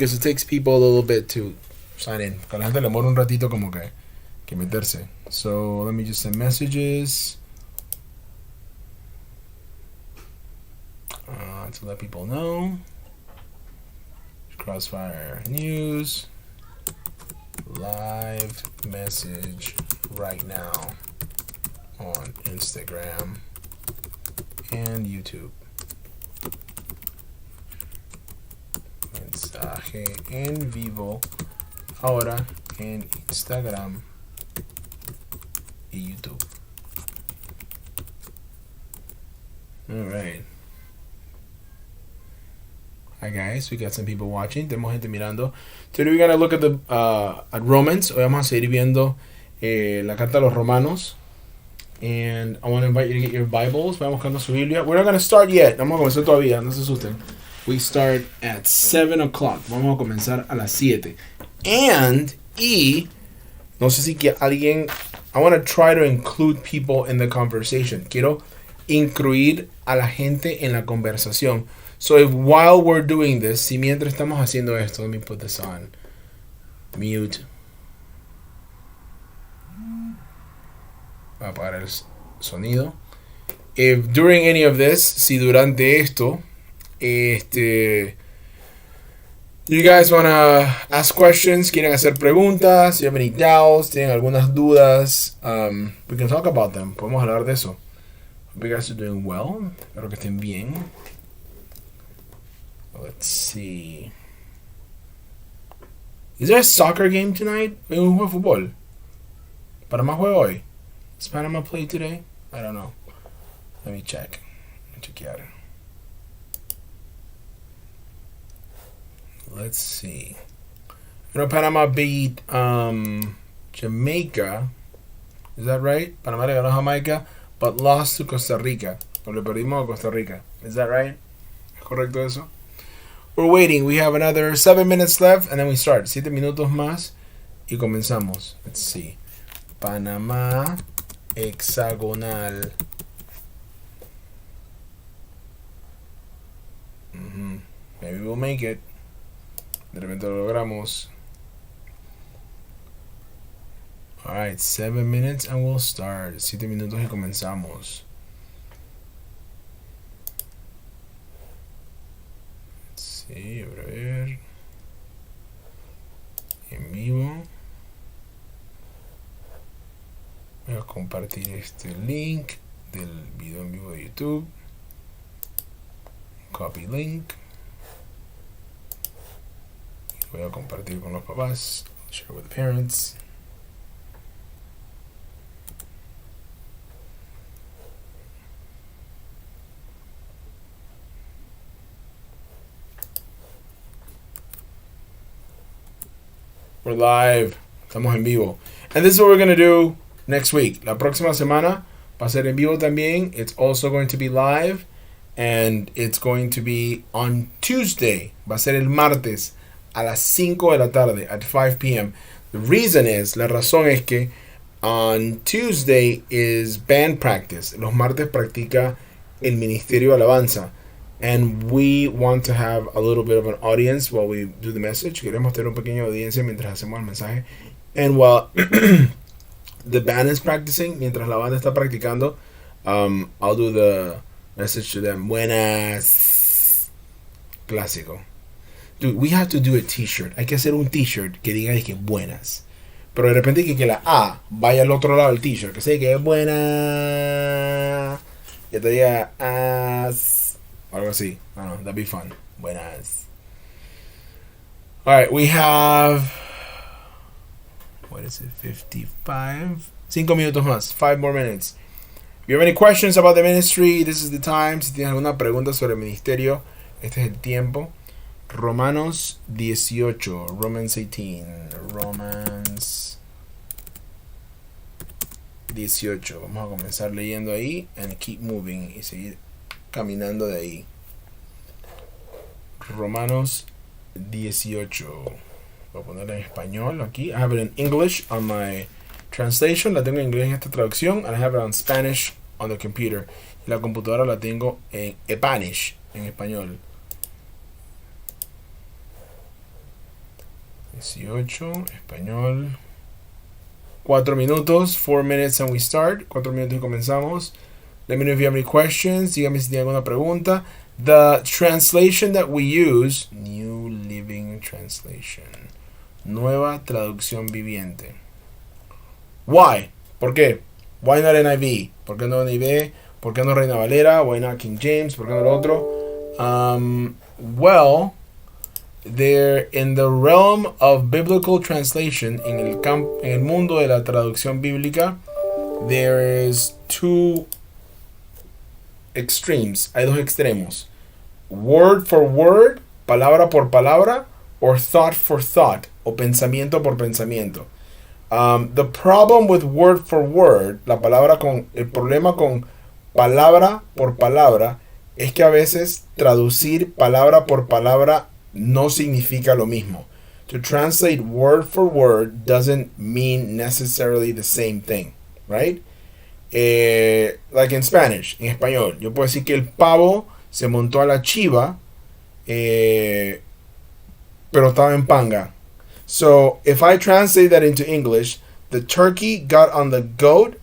because it takes people a little bit to sign in. A la gente le demora un ratito como que meterse. So let me just send messages to let people know. Crossfire News live message right now on Instagram and YouTube. Mensaje en vivo ahora en Instagram y YouTube. All right. Hi guys, we got some people watching. Tenemos gente mirando. Today we're gonna look at the at Romans. Hoy vamos a seguir viendo la carta a los Romanos. And I want to invite you to get your Bibles. Vamos buscando su Biblia. We're not gonna start yet. No vamos a comenzar todavía. No se asusten. We start at 7 o'clock. Vamos a comenzar a las 7. Y no sé si que alguien. I want to try to include people in the conversation. Quiero incluir a la gente en la conversación. So if while we're doing this, si mientras estamos haciendo esto, let me put this on mute. Voy a apagar el sonido. If during any of this, si durante esto, you guys wanna ask questions, quieren hacer preguntas, si have any doubts, tienen algunas dudas, we can talk about them. Podemos hablar de eso. Hope you guys are doing well. Espero que estén bien. Let's see. Is there a soccer game tonight? ¿Hay un juego de fútbol? ¿Panamá juega hoy? Does Panama play today? I don't know. Let me check. Chequear. Let's see. You know, Panama beat Jamaica. Is that right? Panamá le ganó a Jamaica, but lost to Costa Rica. O le perdimos a Costa Rica. Is that right? ¿Es correcto eso? We're waiting. We have another 7 minutes left, and then we start. 7 minutos más y comenzamos. Let's see. Panamá hexagonal. Maybe we'll make it. De repente lo logramos. Alright, 7 minutes and we'll start. 7 minutos y comenzamos. Sí, a ver. En vivo. Voy a compartir este link del video en vivo de YouTube. Copy link. Voy a compartir con los papás. Share with the parents. We're live. Estamos en vivo. And this is what we're going to do next week. La próxima semana va a ser en vivo también. It's also going to be live. And it's going to be on Tuesday. Va a ser el martes a las 5 de la tarde at 5 p.m. The reason is, la razón es que on Tuesday is band practice. Los martes practica el Ministerio de Alabanza. And we want to have a little bit of an audience while we do the message. Queremos tener un pequeño audiencia mientras hacemos el mensaje. And while the band is practicing, mientras la banda está practicando, I'll do the message to them. Buenas. Clásico. Dude, we have to do a t-shirt. Hay que hacer un t-shirt que diga que buenas. Pero de repente que la A vaya al otro lado del t-shirt. Que sea que buena. Que te diga as. Algo así. I don't know. That'd be fun. Buenas. Alright, we have. What is it? 55. 5 minutos más. 5 more minutes. If you have any questions about the ministry, this is the time. Si tienes alguna pregunta sobre el ministerio, este es el tiempo. Romanos 18. Romans 18. Romans 18. Vamos a comenzar leyendo ahí. And keep moving. Y seguir caminando de ahí. Romanos 18. Voy a poner en español aquí. I have it in English on my translation. La tengo en inglés en esta traducción. And I have it on Spanish on the computer. Y la computadora la tengo en Spanish, en español. 18, español. 4 minutos, 4 minutes and we start. 4 minutos y comenzamos. Let me know if you have any questions. Dígame si tiene alguna pregunta. The translation that we use, New Living Translation. Nueva traducción viviente. Why? ¿Por qué? Why not NIV? ¿Por qué no NIV? ¿Por qué no Reina Valera? Why not King James? ¿Por qué no el otro? Well, they're in the realm of biblical translation, en el mundo de la traducción bíblica, there is two extremes. Hay dos extremos. Word for word, palabra por palabra, or thought for thought, o pensamiento por pensamiento. The problem with word for word, el problema con palabra por palabra, es que a veces traducir palabra por palabra no significa lo mismo. To translate word for word doesn't mean necessarily the same thing, right? Like in Spanish, en español, yo puedo decir que el pavo se montó a la chiva, pero estaba en panga. So, if I translate that into English, the turkey got on the goat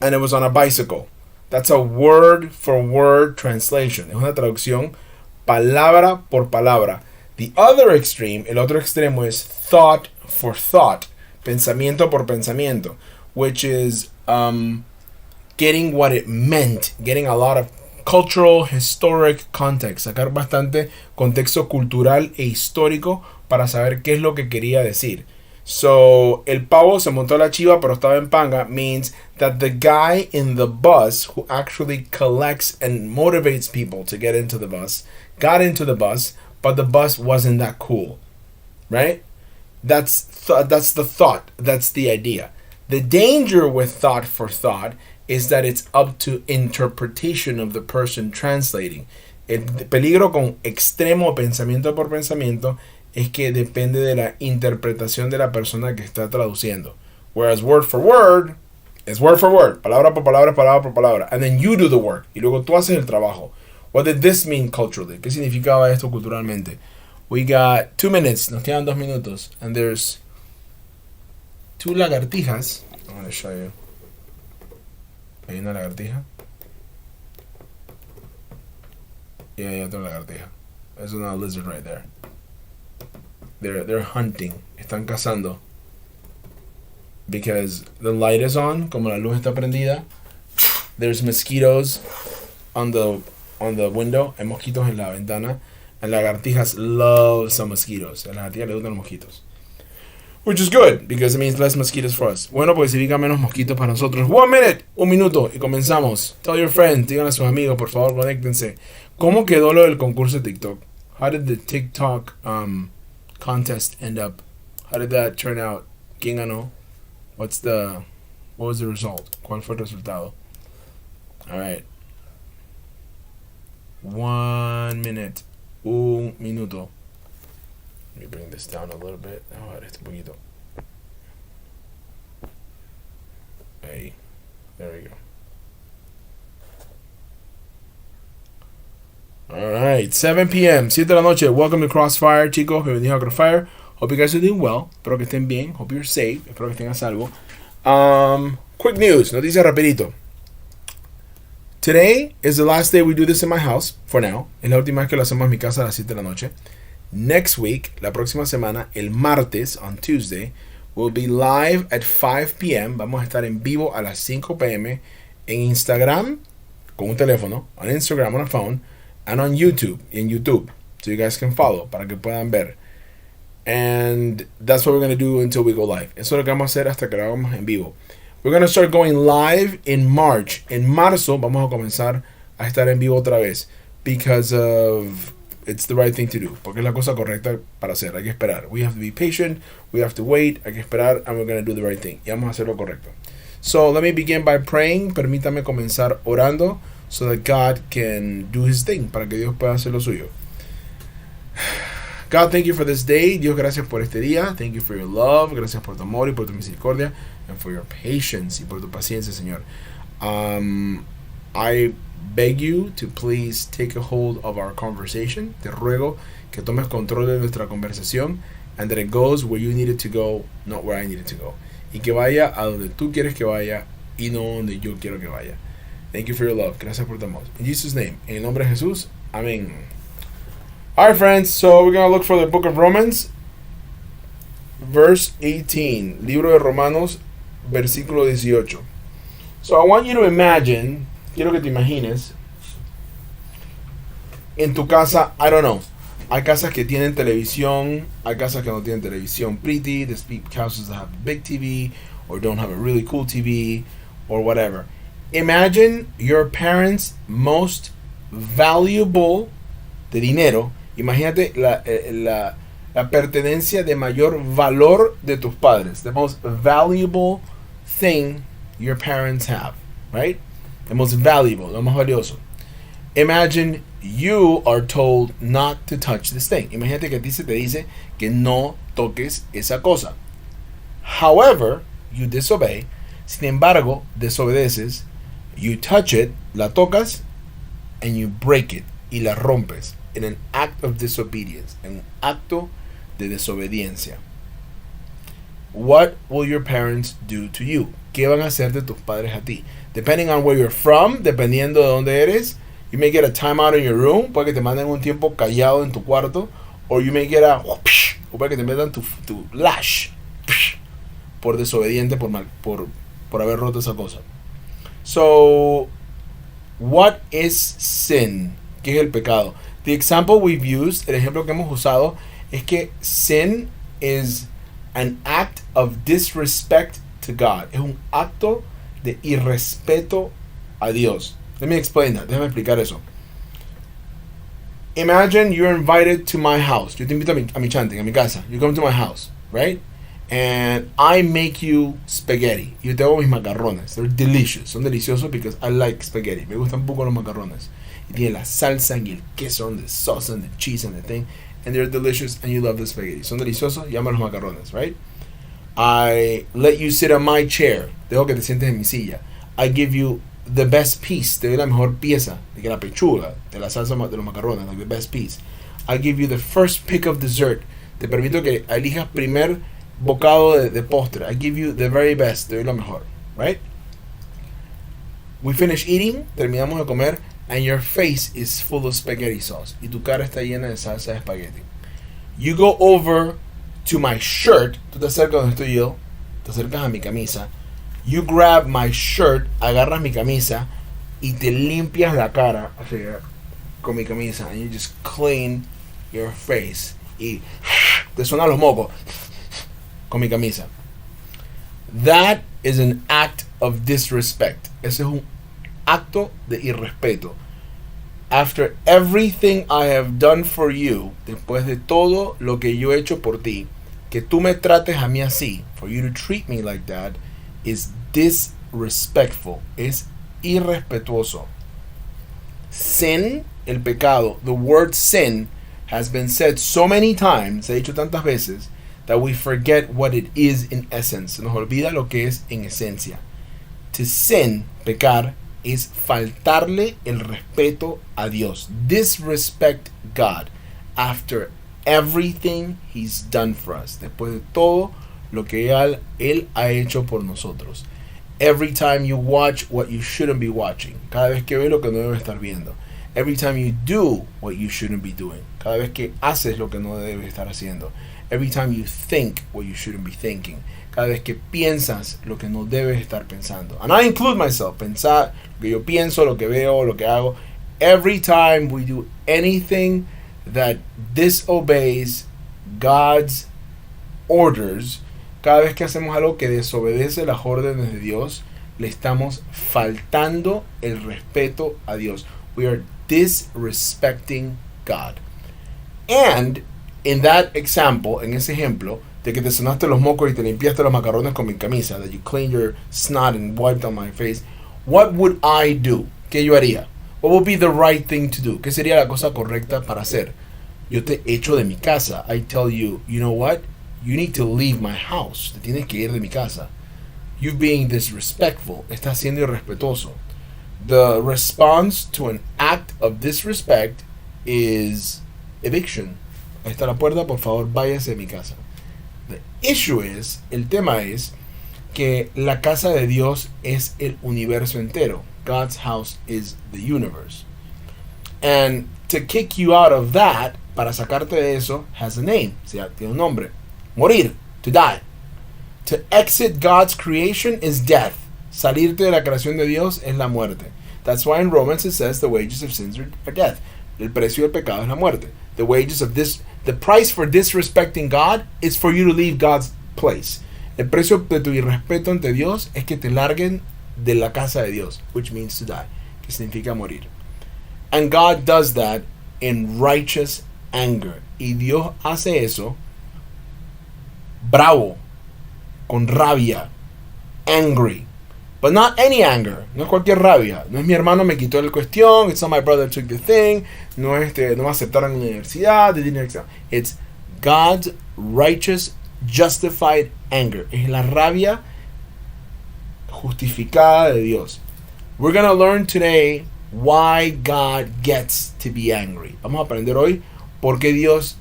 and it was on a bicycle. That's a word for word translation. Es una traducción palabra por palabra. The other extreme, el otro extremo es thought for thought, pensamiento por pensamiento, which is getting what it meant, getting a lot of cultural, historic context, sacar bastante contexto cultural e histórico para saber qué es lo que quería decir. So, el pavo se montó a la chiva pero estaba en panga means that the guy in the bus who actually collects and motivates people to get into the bus got into the bus, but the bus wasn't that cool, right? That's the thought. That's the idea. The danger with thought for thought is that it's up to interpretation of the person translating. El peligro con extremo pensamiento por pensamiento es que depende de la interpretación de la persona que está traduciendo. Whereas word for word es word for word, palabra por palabra, palabra por palabra. And then you do the work. Y luego tú haces el trabajo. What did this mean culturally? ¿Qué significaba esto culturalmente? We got 2 minutes. Nos quedan 2 minutos. And there's 2 lagartijas. I'm going to show you. Hay una lagartija. Yeah, hay otra lagartija. There's another lizard right there. They're hunting. Están cazando. Because the light is on. Como la luz está prendida. There's mosquitoes on the window. Hay mosquitos en la ventana. And lagartijas love some mosquitoes. A las lagartijas le gustan los mosquitos. Which is good, because it means less mosquitoes for us. Bueno, pues significa menos mosquitos para nosotros. 1 minute, 1 minuto, y comenzamos. Tell your friends, digan a sus amigos, por favor, conéctense. ¿Cómo quedó lo del concurso de TikTok? How did the TikTok contest end up? How did that turn out? ¿Quién ganó? What was the result? ¿Cuál fue el resultado? All right. 1 minute. 1 minuto. Let me bring this down a little bit. Vamos a ver este poquito. Ahí. There we go. Alright, 7 p.m., 7 de la noche. Welcome to Crossfire, chicos. Bienvenidos a Crossfire. Hope you guys are doing well. Espero que estén bien. Hope you're safe. Espero que estén a salvo. Quick news. Noticia rapidito. Today is the last day we do this in my house, for now. Es la última vez que lo hacemos en mi casa a las 7 de la noche. Next week, la próxima semana, el martes, on Tuesday, we'll be live at 5 p.m. Vamos a estar en vivo a las 5 p.m. en Instagram, con un teléfono, on Instagram, on a phone, and on YouTube, in YouTube, so you guys can follow, para que puedan ver. And that's what we're going to do until we go live. Eso es lo que vamos a hacer hasta que lo hagamos en vivo. We're going to start going live in March. En marzo vamos a comenzar a estar en vivo otra vez, because of... It's the right thing to do. Porque es la cosa correcta para hacer. Hay que esperar. We have to be patient. We have to wait. Hay que esperar. And we're going to do the right thing. Y vamos a hacer lo correcto. So, let me begin by praying. Permítame comenzar orando. So that God can do His thing. Para que Dios pueda hacer lo suyo. God, thank you for this day. Dios, gracias por este día. Thank you for your love. Gracias por tu amor y por tu misericordia. And for your patience y por tu paciencia, Señor. I beg you to please take a hold of our conversation. Te ruego que tomes control de nuestra conversación, and that it goes where you need it to go, not where I need it to go. Y que vaya a donde tú quieres que vaya y no donde yo quiero que vaya. Thank you for your love. Gracias por tu amor. In Jesus' name. En el nombre de Jesús. Amén. Alright, friends. So we're going to look for the book of Romans. Verse 18. Libro de Romanos. Versículo 18. So I want you to imagine. Quiero que te imagines. En tu casa, I don't know. Hay casas que tienen televisión. Hay casas que no tienen televisión. Pretty. There's houses that have a big TV. Or don't have a really cool TV. Or whatever. Imagine your parents' most valuable de dinero. Imagínate la pertenencia de mayor valor de tus padres. The most valuable thing your parents have. Right? The most valuable. Lo más valioso. Imagine you are told not to touch this thing. Imagínate que a ti se te dice que no toques esa cosa. However, you disobey. Sin embargo, desobedeces. You touch it, la tocas, and you break it, y la rompes, in an act of disobedience, en un acto de desobediencia. What will your parents do to you? ¿Qué van a hacer de tus padres a ti? Depending on where you're from, dependiendo de dónde eres, you may get a timeout in your room, puede que te manden un tiempo callado en tu cuarto, or you may get a, o puede que te metan tu lash, por desobediente, por haber roto esa cosa. So, what is sin? ¿Qué es el pecado? The example we've used, el ejemplo que hemos usado, es que sin is an act of disrespect to God. Es un acto de irrespeto a Dios. Let me explain that. Déjame explicar eso. Imagine you're invited to my house. Yo te invito a mi chanting, a mi casa. You come to my house, right? And I make you spaghetti. Yo te hago mis macarrones. They're delicious. Son deliciosos because I like spaghetti. Me gustan un poco los macarrones. Y tiene la salsa y el queso and the sauce and the cheese and the thing. And they're delicious and you love the spaghetti. Son deliciosos. Llama los macarrones, right? I let you sit on my chair. Dejo que te sientes en mi silla. I give you the best piece. Te doy la mejor pieza. De que la pechuga. De la salsa de los macarrones. Like the best piece. I give you the first pick of dessert. Te permito que elijas primer bocado de postre. I give you the very best. Te doy lo mejor. Right? We finish eating. Terminamos de comer. And your face is full of spaghetti sauce. Y tu cara está llena de salsa de espagueti. You go over to my shirt. Tú te acercas donde estoy yo. Te acercas a mi camisa. You grab my shirt. Agarras mi camisa. Y te limpias la cara. Así, con mi camisa. And you just clean your face. Y te suenan los mocos. Con mi camisa. That is an act of disrespect. Ese es un acto de irrespeto. After everything I have done for you, después de todo lo que yo he hecho por ti, que tú me trates a mí así, for you to treat me like that, is disrespectful. Es irrespetuoso. Sin, el pecado, the word sin has been said so many times, se ha dicho tantas veces, that we forget what it is in essence. Se nos olvida lo que es en esencia. To sin, pecar, es faltarle el respeto a Dios. Disrespect God after everything He's done for us. Después de todo lo que Él ha hecho por nosotros. Every time you watch what you shouldn't be watching. Cada vez que ves lo que no debes estar viendo. Every time you do what you shouldn't be doing. Cada vez que haces lo que no debes estar haciendo. Every time you think what you shouldn't be thinking. Cada vez que piensas lo que no debes estar pensando. And I include myself. Pensar lo que yo pienso, lo que veo, lo que hago. Every time we do anything that disobeys God's orders, cada vez que hacemos algo que desobedece las órdenes de Dios, le estamos faltando el respeto a Dios. We are disrespecting God. And in that example, en ese ejemplo, de que te sonaste los mocos y te limpiaste los macarrones con mi camisa, that you cleaned your snot and wiped on my face, what would I do? ¿Qué yo haría? What would be the right thing to do? ¿Qué sería la cosa correcta para hacer? Yo te echo de mi casa. I tell you, you know what? You need to leave my house. Te tienes que ir de mi casa. You being disrespectful. Estás siendo irrespetuoso. The response to an act of disrespect is eviction. Ahí está la puerta, por favor, váyase de mi casa. The issue is, el tema es, que la casa de Dios es el universo entero. God's house is the universe. And to kick you out of that, para sacarte de eso, has a name. O sea, tiene un nombre. Morir, to die. To exit God's creation is death. Salirte de la creación de Dios es la muerte. That's why in Romans it says the wages of sins are death. El precio del pecado es la muerte. The price for disrespecting God is for you to leave God's place. El precio de tu irrespeto ante Dios es que te larguen de la casa de Dios, which means to die, que significa morir. And God does that in righteous anger. Y Dios hace eso bravo, con rabia, angry. But not any anger, no es cualquier rabia. No es mi hermano me quitó la cuestión, it's not my brother took the thing, no me aceptaron en la universidad, it's God's righteous, justified anger. Es la rabia justificada de Dios. We're going to learn today why God gets to be angry. Vamos a aprender hoy por qué Dios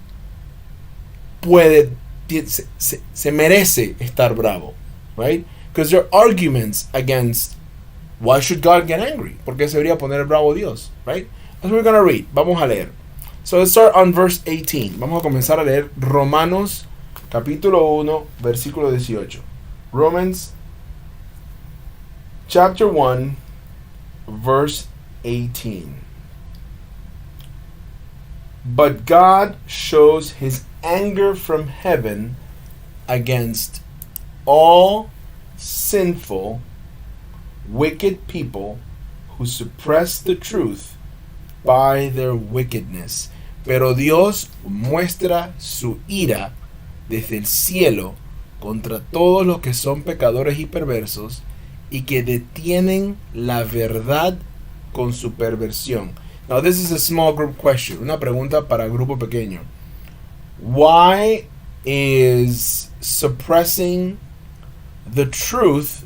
se merece estar bravo, right? Because there are arguments against why should God get angry? ¿Por qué se debería poner bravo Dios? Right? That's what we're going to read. Vamos a leer. So let's start on verse 18. Vamos a comenzar a leer Romanos capítulo 1, versículo 18. Romans chapter 1, verse 18. But God shows his anger from heaven against all sinful, wicked people who suppress the truth by their wickedness. Pero Dios muestra su ira desde el cielo contra todos los que son pecadores y perversos y que detienen la verdad con su perversión. Now this is a small group question. Una pregunta para grupo pequeño. Why is suppressing the truth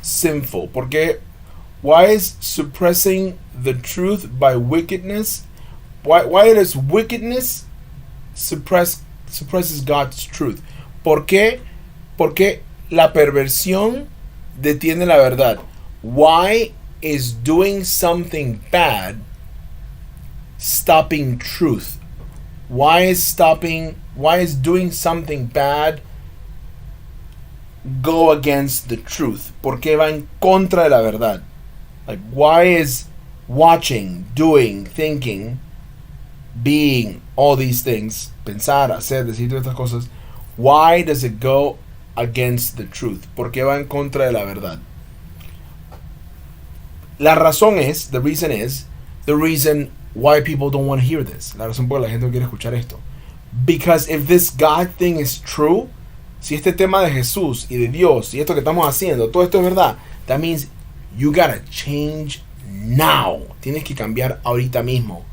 sinful? Porque why is suppressing the truth by wickedness? Why does wickedness suppresses God's truth? ¿Por qué? Porque la perversión detiene la verdad. Why is doing something bad stopping truth? Why is doing something bad go against the truth? ¿Por qué va en contra de la verdad? Like, why is watching, doing, thinking, being, all these things, pensar, hacer, decir todas estas cosas, why does it go against the truth? ¿Por qué va en contra de la verdad? La razón es, the reason why people don't want to hear this. La razón por la gente no quiere escuchar esto. Because if this God thing is true, si este tema de Jesús y de Dios y esto que estamos haciendo, todo esto es verdad, that means you gotta change now. Tienes que cambiar ahorita mismo.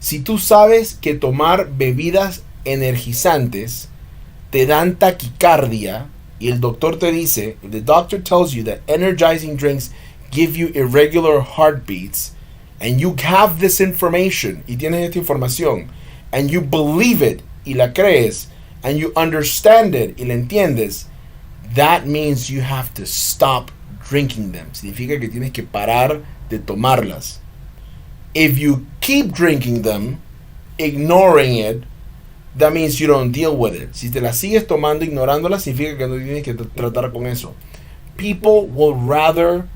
Si tú sabes que tomar bebidas energizantes te dan taquicardia y el doctor te dice, if the doctor tells you that energizing drinks give you irregular heartbeats, and you have this information, y tienes esta información, and you believe it, y la crees, and you understand it, y la entiendes, that means you have to stop drinking them. Significa que tienes que parar de tomarlas. If you keep drinking them, ignoring it, that means you don't deal with it. Si te las sigues tomando, ignorándolas, significa que no tienes que tratar con eso. People will rather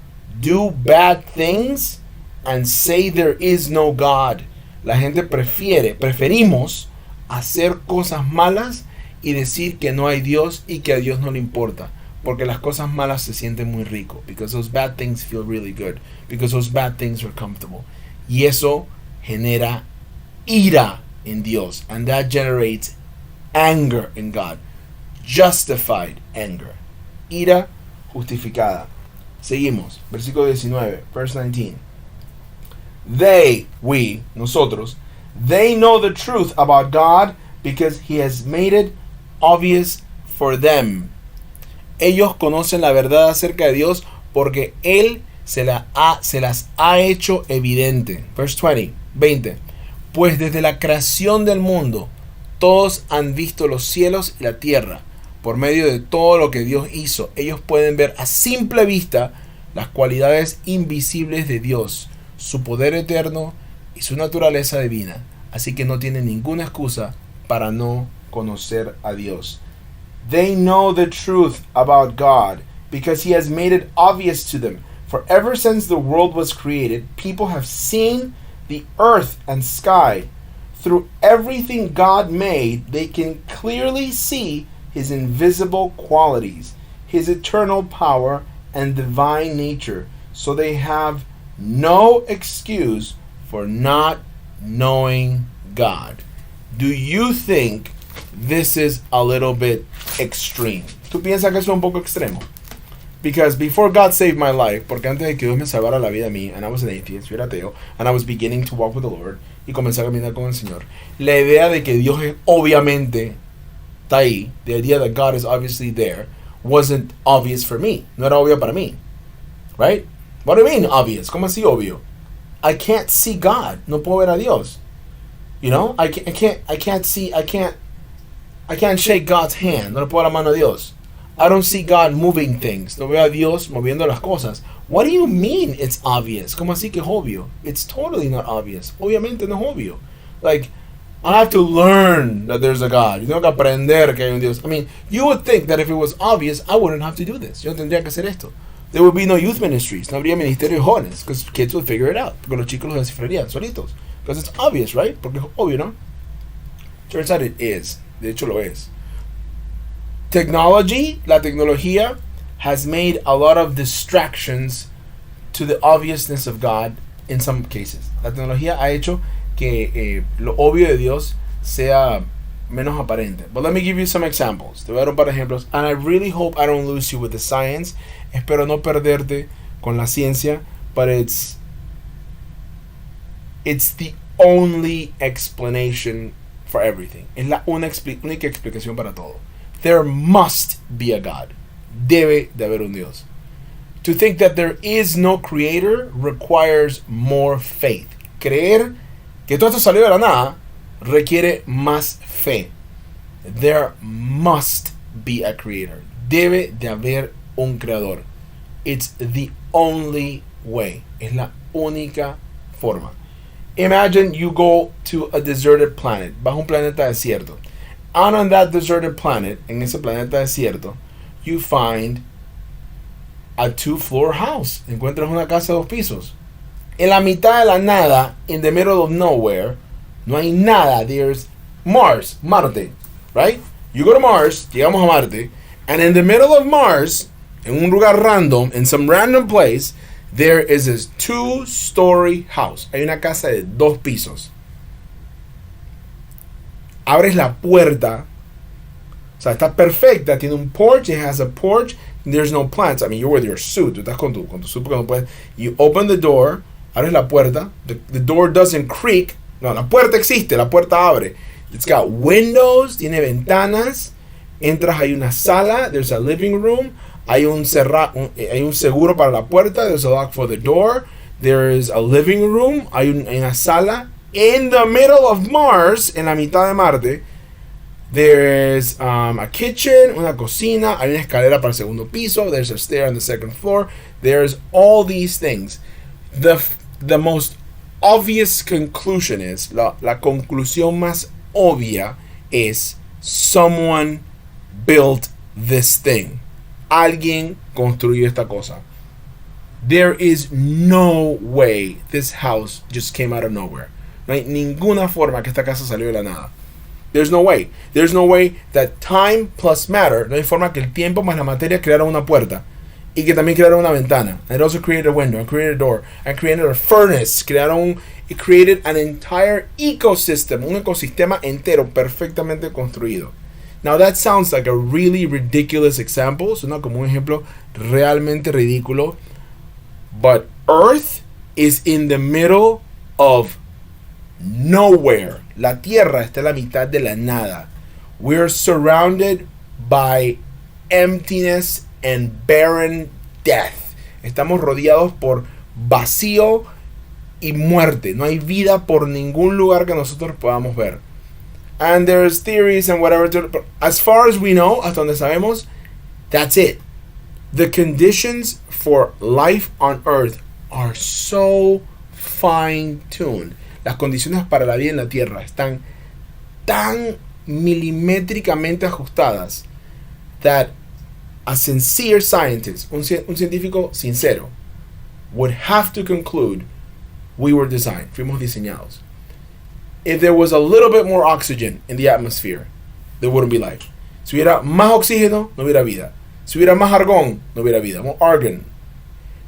do bad things and say there is no God. La gente preferimos hacer cosas malas y decir que no hay Dios y que a Dios no le importa, porque las cosas malas se sienten muy rico, because those bad things feel really good, because those bad things are comfortable, y eso genera ira en Dios, and that generates anger in God, justified anger, ira justificada. Seguimos, versículo 19, verse 19. Nosotros, they know the truth about God because he has made it obvious for them. Ellos conocen la verdad acerca de Dios porque Él se las ha hecho evidente. Verse 20. Pues desde la creación del mundo, Todos han visto los cielos y la tierra. Por medio de todo lo que Dios hizo, ellos pueden ver a simple vista las cualidades invisibles de Dios, su poder eterno y su naturaleza divina. Así que no tienen ninguna excusa para no conocer a Dios. They know the truth about God because He has made it obvious to them. For ever since the world was created, people have seen the earth and sky. Through everything God made, they can clearly see His invisible qualities, His eternal power, and divine nature. So they have no excuse for not knowing God. Do you think this is a little bit extreme? ¿Tú piensas que eso es un poco extremo? Because before God saved my life, porque antes de que Dios me salvara la vida a mí, and I was an atheist, yo era ateo, and I was beginning to walk with the Lord, y comencé a caminar con el Señor, la idea de que Dios es obviamente está ahí, the idea that God is obviously there, wasn't obvious for me. No era obvio para mí. Right? What do you mean obvious? ¿Cómo así obvio? I can't see God. No puedo ver a Dios. You know? I can't shake God's hand. No le puedo dar la mano a Dios. I don't see God moving things. No veo a Dios moviendo las cosas. What do you mean it's obvious? ¿Cómo así que es obvio? It's totally not obvious. Obviamente no es obvio. Like, I have to learn that there's a God. Yo tengo que aprender que hay un Dios. I mean, you would think that if it was obvious, I wouldn't have to do this. Yo no tendría que hacer esto. There would be no youth ministries. No habría ministerio de jóvenes. Because kids would figure it out. Porque los chicos lo descifrarían solitos. Because it's obvious, right? Porque es obvio, ¿no? Turns out it is. De hecho lo es. La tecnología has made a lot of distractions to the obviousness of God in some cases. La tecnología ha hecho que lo obvio de Dios sea menos aparente. But let me give you some examples. Te voy a dar un par de ejemplos. And I really hope I don't lose you with the science. Espero no perderte con la ciencia. But it's the only explanation for everything. Es la única explicación para todo. There must be a God. Debe de haber un Dios. To think that there is no creator requires more faith. Creer que todo esto salió de la nada requiere más fe. There must be a creator. Debe de haber un creador. It's the only way. Es la única forma. Imagine you go to a deserted planet. Vas a un planeta desierto. And on that deserted planet, en ese planeta desierto, you find a 2-floor house. Encuentras una casa de 2 pisos. En la mitad de la nada, in the middle of nowhere, no hay nada. There's Mars, Marte, right? You go to Mars, llegamos a Marte, and in the middle of Mars, en un lugar random, in some random place, there is this 2-story house. Hay una casa de 2 pisos. Abres la puerta, o sea, está perfecta, tiene un porch, it has a porch, there's no plants. I mean, you're with your suit, tú estás con tu suit porque no puedes. You open the door, abres la puerta, the door doesn't creak. No, la puerta existe, la puerta abre. It's got windows, tiene ventanas, entras, hay una sala, there's a living room, hay un seguro para la puerta, there's a lock for the door, there is a living room, hay una sala. In the middle of Mars, en la mitad de Marte, there's a kitchen, una cocina, hay una escalera para el segundo piso, there's a stair on the second floor, there's all these things. The most obvious conclusion is, la conclusión más obvia es, someone built this thing. Alguien construyó esta cosa. There is no way this house just came out of nowhere. No hay ninguna forma que esta casa salió de la nada. There's no way. There's no way that time plus matter, no hay forma que el tiempo más la materia crearon una puerta y que también crearon una ventana. And it also created a window, and created a door, and created a furnace. It created an entire ecosystem, un ecosistema entero perfectamente construido. Now that sounds like a really ridiculous example. Suena como un ejemplo realmente ridículo. But Earth is in the middle of nowhere. La Tierra está en la mitad de la nada. We're surrounded by emptiness and barren death. Estamos rodeados por vacío y muerte. No hay vida por ningún lugar que nosotros podamos ver. And there's theories and whatever. But as far as we know, hasta donde sabemos, that's it. The conditions for life on earth are so fine-tuned. Las condiciones para la vida en la tierra están tan milimétricamente ajustadas that a sincere scientist, un científico sincero, would have to conclude we were designed, fuimos diseñados. If there was a little bit more oxygen in the atmosphere, there wouldn't be life. Si hubiera más oxígeno, no hubiera vida. Si hubiera más argón, no hubiera vida. More argon.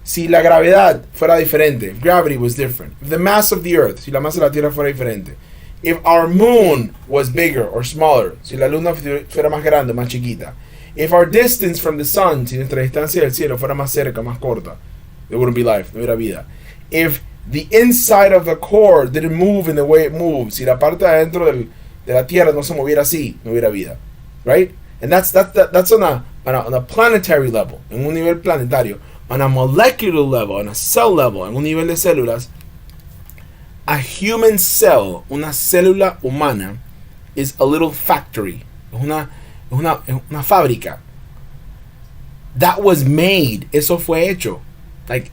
Si la gravedad fuera diferente, if gravity was different, if the mass of the earth, si la masa de la tierra fuera diferente, if our moon was bigger or smaller, si la luna fuera más grande o más chiquita, if our distance from the sun, si nuestra distancia del cielo fuera más cerca, más corta, there wouldn't be life, no hubiera vida. If the inside of the core didn't move in the way it moves, si la parte de adentro de la tierra no se moviera así, no hubiera vida. Right? And that's on a planetary level, en un nivel planetario. On a molecular level, on a cell level, en un nivel de células, a human cell, una célula humana, is a little factory. Es una fábrica. That was made. Eso fue hecho. Like,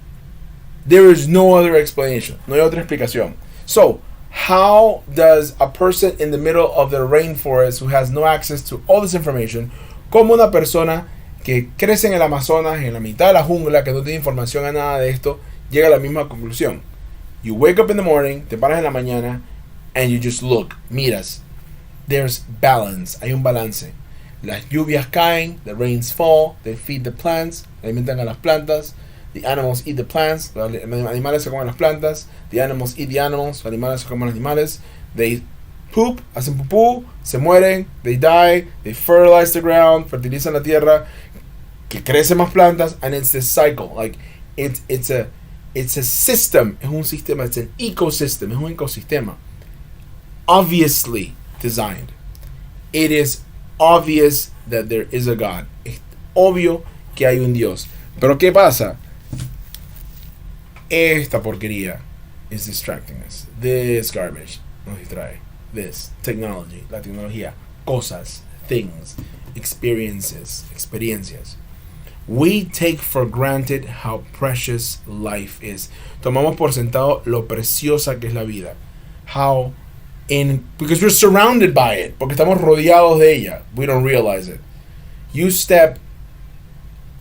there is no other explanation. No hay otra explicación. So, how does a person in the middle of the rainforest who has no access to all this information, como una persona que crece en el Amazonas, en la mitad de la jungla, que no tiene información a nada de esto, llega a la misma conclusión? You wake up in the morning, te paras en la mañana, and you just look, miras. There's balance, hay un balance. Las lluvias caen, the rains fall, they feed the plants, alimentan a las plantas, the animals eat the plants, los animales se comen las plantas, the animals eat the animals, los animales se comen los animales, they poop, hacen pupú, se mueren, they die, they fertilize the ground, fertilizan la tierra, que crece más plantas, and it's this cycle. Like, it's a system, es un sistema, it's an ecosystem, es un ecosistema. Obviously designed. It is obvious that there is a God. Es obvio que hay un Dios. Pero ¿qué pasa? Esta porquería is distracting us. This garbage nos distrae. This technology, la tecnología, cosas, things, experiencias. We take for granted how precious life is. Tomamos por sentado lo preciosa que es la vida. Because we're surrounded by it. Porque estamos rodeados de ella. We don't realize it. You step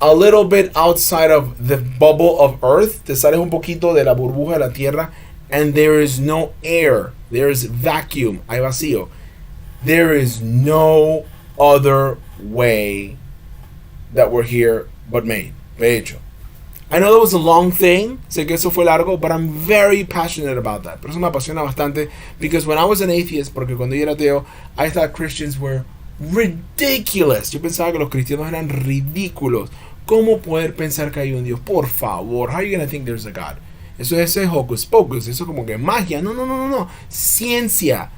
a little bit outside of the bubble of earth. Te sales un poquito de la burbuja de la tierra. And there is no air. There is vacuum. Hay vacío. There is no other way that we're here but made. De hecho. I know that was a long thing. Sé que eso fue largo, but I'm very passionate about that. Pero eso me apasiona bastante, because when I was an atheist, porque cuando yo era ateo, I thought Christians were ridiculous. Yo pensaba que los cristianos eran ridículos. ¿Cómo poder pensar que hay un Dios? Por favor, how are you going to think there's a God? Eso es hocus pocus. Eso es como que magia. No. Ciencia.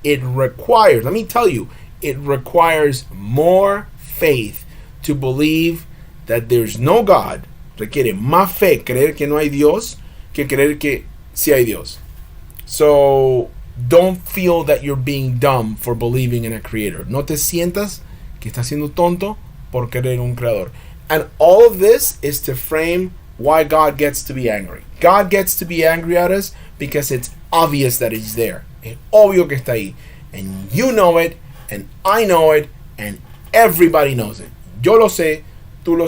It requires, let me tell you, it requires more faith to believe that there's no God. Requiere más fe creer que no hay Dios que creer que sí hay Dios. So don't feel that you're being dumb for believing in a creator. No te sientas que estás siendo tonto por creer en un creador. And all of this is to frame why God gets to be angry. God gets to be angry at us because it's obvious that He's there. Es obvio que está ahí. And you know it, and I know it, and everybody knows it. Yo lo sé, tú lo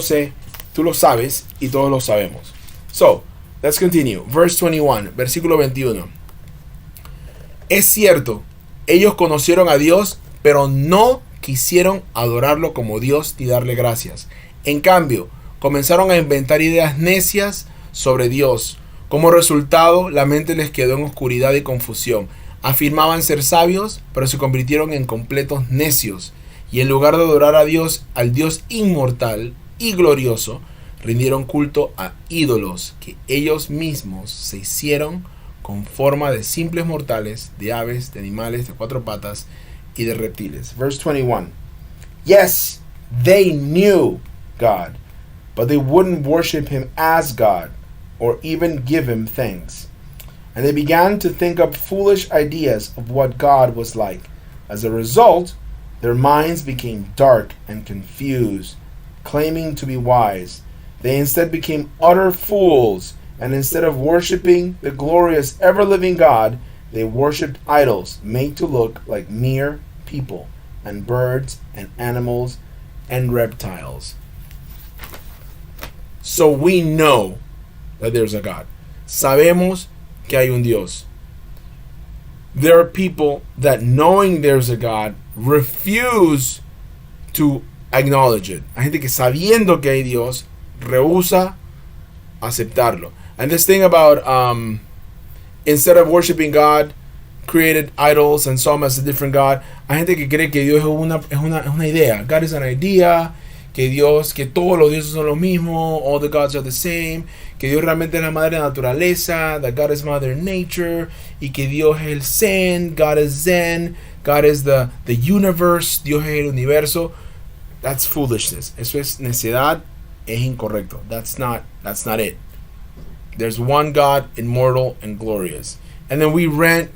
sabes, y todos lo sabemos. So, let's continue. Verse 21, versículo 21. Es cierto, ellos conocieron a Dios, pero no quisieron adorarlo como Dios ni darle gracias. En cambio, comenzaron a inventar ideas necias sobre Dios. Como resultado, la mente les quedó en oscuridad y confusión. Afirmaban ser sabios, pero se convirtieron en completos necios. Y en lugar de adorar a Dios, al Dios inmortal y glorioso, rindieron culto a ídolos que ellos mismos se hicieron con forma de simples mortales, de aves, de animales de cuatro patas y de reptiles. Verse 21. Yes, they knew God, but they wouldn't worship Him as God or even give Him thanks. And they began to think up foolish ideas of what God was like. As a result, their minds became dark and confused, claiming to be wise. They instead became utter fools, and instead of worshiping the glorious ever-living God, they worshipped idols made to look like mere people, and birds, and animals, and reptiles. So we know that there's a God. Sabemos que hay un Dios. There are people that, knowing there's a God, refuse to acknowledge it. Hay gente que, sabiendo que hay Dios, rehúsa aceptarlo. And this thing about instead of worshiping God, created idols and saw him as a different God. Hay gente que cree que Dios es una idea. God is an idea. Que todos los dioses son lo mismo. All the gods are the same. Que Dios realmente es la madre naturaleza. That God is Mother Nature. Y que Dios es el Zen. God is Zen. God is the universe. Dios es el universo. That's foolishness. Eso es necedad. Es incorrecto. That's not it. There's one God, immortal and glorious. And then we worship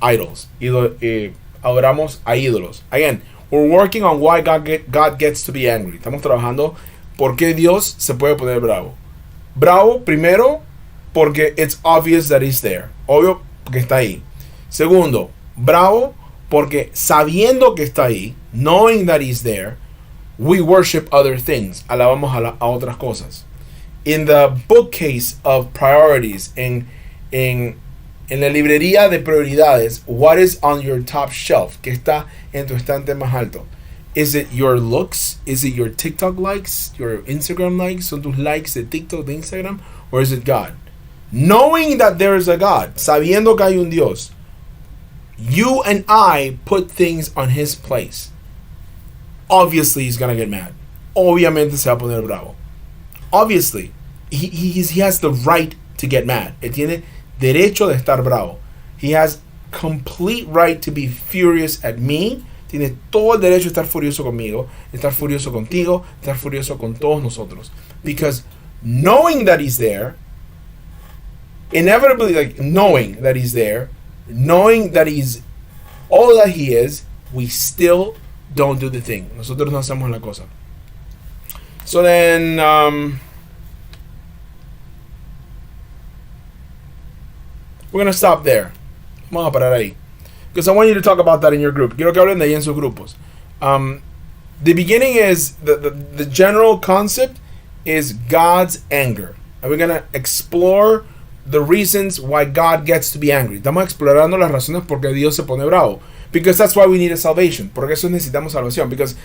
idols. Adoramos a ídolos. Again, we're working on why God gets to be angry. Estamos trabajando por qué Dios se puede poner bravo. Bravo, primero, porque it's obvious that he's there. Obvio que está ahí. Segundo, bravo, porque sabiendo que está ahí, knowing that he's there, we worship other things. Alabamos a otras cosas. In the bookcase of priorities, en la librería de prioridades, what is on your top shelf? ¿Qué está en tu estante más alto? Is it your looks? Is it your TikTok likes? Your Instagram likes? ¿Son tus likes de TikTok, de Instagram? Or is it God? Knowing that there is a God, sabiendo que hay un Dios, you and I put things on his place. Obviously, he's going to get mad. Obviamente se va a poner bravo. Obviously, he has the right to get mad. Él tiene derecho de estar bravo. He has complete right to be furious at me. Tiene todo el derecho de estar furioso conmigo, de estar furioso contigo, de estar furioso con todos nosotros. Because knowing that he's there, inevitably, like knowing that he's there, knowing that he's all that he is, we still don't do the thing. Nosotros no hacemos la cosa. So then, we're going to stop there. Vamos a parar ahí. Because I want you to talk about that in your group. Quiero que hablen de ahí en sus grupos. The beginning is, the general concept is God's anger. And we're going to explore the reasons why God gets to be angry. Estamos explorando las razones por qué Dios se pone bravo. Because that's why we need a salvation. Por eso necesitamos salvación. Because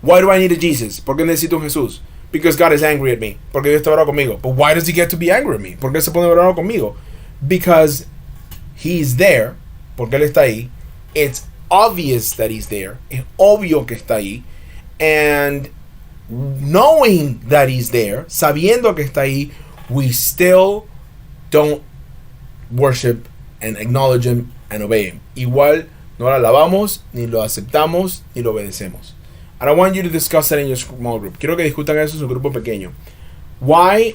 why do I need a Jesus? ¿Por qué necesito un Jesús? Because God is angry at me. Porque Dios está bravo conmigo. But why does he get to be angry at me? ¿Por qué se pone bravo conmigo? Because he's there. Porque él está ahí. It's obvious that he's there. Es obvio que está ahí. And knowing that he's there, sabiendo que está ahí, we still don't worship and acknowledge him and obey him. Igual no lo alabamos, ni lo aceptamos, ni lo obedecemos. And I want you to discuss that in your small group. Quiero que discutan eso en su grupo pequeño. Why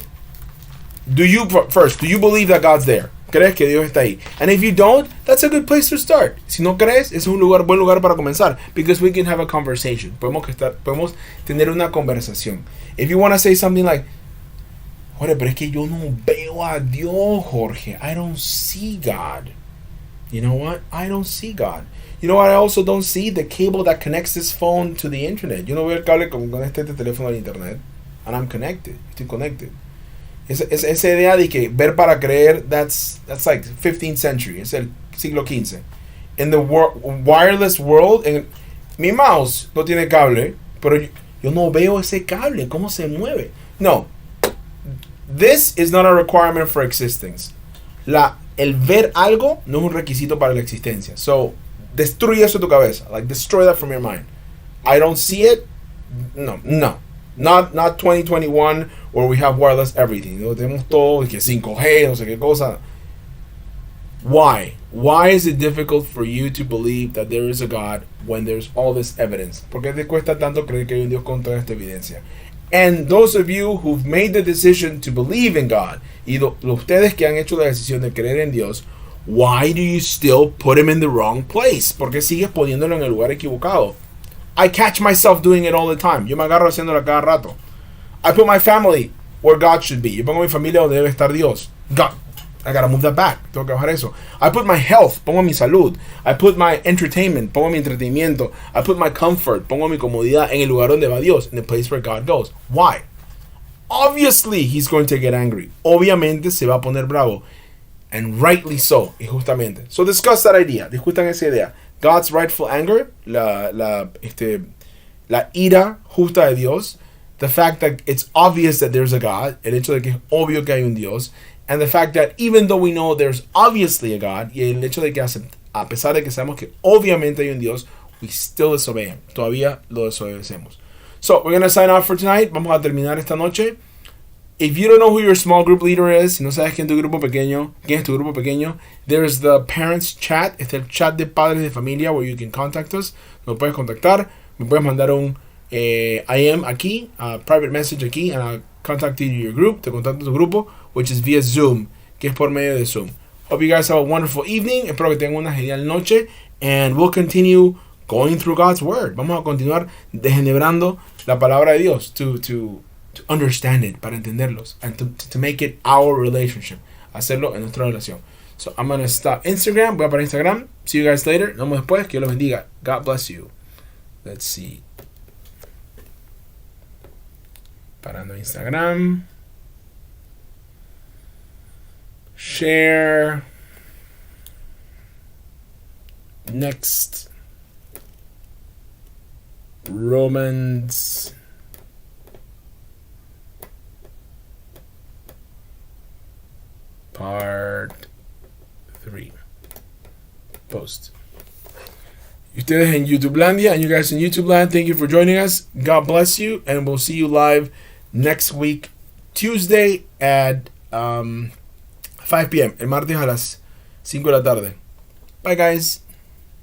do you believe that God's there? ¿Crees que Dios está ahí? And if you don't, that's a good place to start. Si no crees, es un buen lugar para comenzar. Because we can have a conversation. Podemos tener una conversación. If you want to say something like, Jorge, pero es que yo no veo a Dios, Jorge. I don't see God. You know what? I don't see God. You know what I also don't see? The cable that connects this phone to the internet. Yo no veo el cable con este teléfono al internet. And I'm connected. Estoy connected. Esa idea de que ver para creer, that's like 15th century. Es el siglo XV. In the wireless world, mi mouse no tiene cable, pero yo no veo ese cable. ¿Cómo se mueve? No. This is not a requirement for existence. El ver algo no es un requisito para la existencia. So, destruye eso de tu cabeza. Like, destroy that from your mind. I don't see it. No. Not 2021 where we have wireless everything. ¿No? Tenemos todo, que 5G, no sé qué cosa. Why? Why is it difficult for you to believe that there is a God when there's all this evidence? ¿Por qué te cuesta tanto creer que hay un Dios con toda esta evidencia? And those of you who've made the decision to believe in God, y ustedes que han hecho la decisión de creer en Dios, Why do you still put him in the wrong place? ¿Por qué sigues poniéndolo en el lugar equivocado? I catch myself doing it all the time. Yo me agarro haciéndolo cada rato. I put my family where God should be. Yo pongo mi familia donde debe estar Dios. God, I gotta move that back. Tengo que bajar eso. I put my health. Pongo mi salud. I put my entertainment. Pongo mi entretenimiento. I put my comfort. Pongo mi comodidad en el lugar donde va Dios. In the place where God goes. Why? Obviously, he's going to get angry. Obviamente se va a poner bravo. And rightly so. Y justamente. So discuss that idea. Discutan esa idea. God's rightful anger. La ira justa de Dios. The fact that it's obvious that there's a God. El hecho de que es obvio que hay un Dios. And the fact that even though we know there's obviously a God. Y el hecho de que a pesar de que sabemos que obviamente hay un Dios. We still disobey him. Todavía lo desobedecemos. So, we're going to sign off for tonight. Vamos a terminar esta noche. If you don't know who your small group leader is, si no sabes quién es tu grupo pequeño, there's the parents chat. Este es el chat de padres de familia where you can contact us. Me puedes contactar. Me puedes mandar un IM aquí, private message aquí, and I'll contact you to your group. Te contacto a tu grupo, which is via Zoom, que es por medio de Zoom. Hope you guys have a wonderful evening. Espero que tengan una genial noche. And we'll continue going through God's Word. Vamos a continuar deshebrando la palabra de Dios to understand it, para entenderlos, and to make it our relationship, hacerlo en nuestra relación. So I'm going to stop Instagram. Voy a parar Instagram. See you guys later. Nos vemos después. Que Dios los bendiga. God bless you. Let's see. Parando Instagram. Share. Next. Romans Part 3. Post. Y ustedes en YouTubelandia, and you guys in YouTubeland, thank you for joining us. God bless you, and we'll see you live next week, Tuesday at 5 p.m. El martes a las 5 de la tarde. Bye, guys.